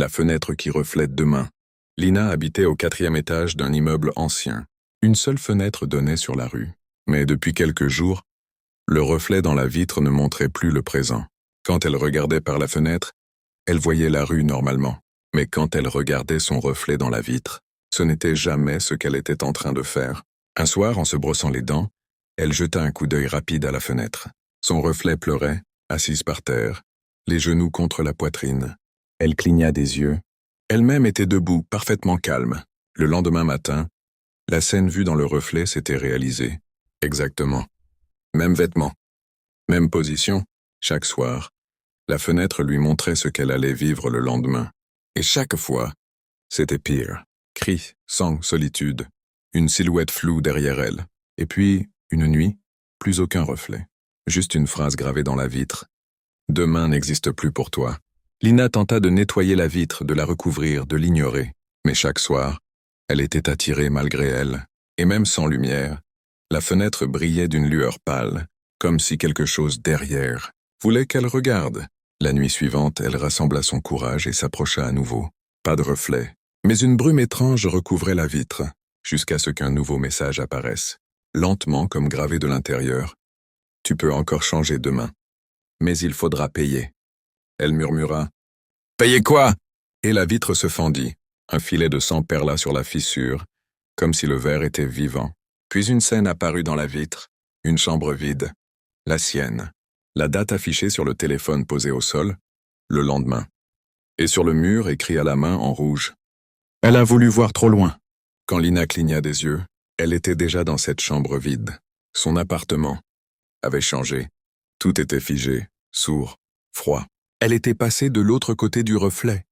La fenêtre qui reflète demain. Lina habitait au 4e étage d'un immeuble ancien. Une seule fenêtre donnait sur la rue. Mais depuis quelques jours, le reflet dans la vitre ne montrait plus le présent. Quand elle regardait par la fenêtre, elle voyait la rue normalement. Mais quand elle regardait son reflet dans la vitre, ce n'était jamais ce qu'elle était en train de faire. Un soir, en se brossant les dents, elle jeta un coup d'œil rapide à la fenêtre. Son reflet pleurait, assise par terre, les genoux contre la poitrine. Elle cligna des yeux. Elle-même était debout, parfaitement calme. Le lendemain matin, la scène vue dans le reflet s'était réalisée. Exactement. Même vêtements. Même position. Chaque soir, la fenêtre lui montrait ce qu'elle allait vivre le lendemain. Et chaque fois, c'était pire. Cris, sang, solitude. Une silhouette floue derrière elle. Et puis, une nuit, plus aucun reflet. Juste une phrase gravée dans la vitre. Demain n'existe plus pour toi. Lina tenta de nettoyer la vitre, de la recouvrir, de l'ignorer. Mais chaque soir, elle était attirée malgré elle. Et même sans lumière, la fenêtre brillait d'une lueur pâle, comme si quelque chose derrière voulait qu'elle regarde. La nuit suivante, elle rassembla son courage et s'approcha à nouveau. Pas de reflet. Mais une brume étrange recouvrait la vitre, jusqu'à ce qu'un nouveau message apparaisse. Lentement comme gravé de l'intérieur. « Tu peux encore changer demain. Mais il faudra payer. » Elle murmura. « Payer quoi ?» Et la vitre se fendit. Un filet de sang perla sur la fissure, comme si le verre était vivant. Puis une scène apparut dans la vitre. Une chambre vide. La sienne. La date affichée sur le téléphone posé au sol. Le lendemain. Et sur le mur, écrit à la main en rouge. Elle a voulu voir trop loin. Quand Lina cligna des yeux, elle était déjà dans cette chambre vide. Son appartement avait changé. Tout était figé, sourd, froid. Elle était passée de l'autre côté du reflet.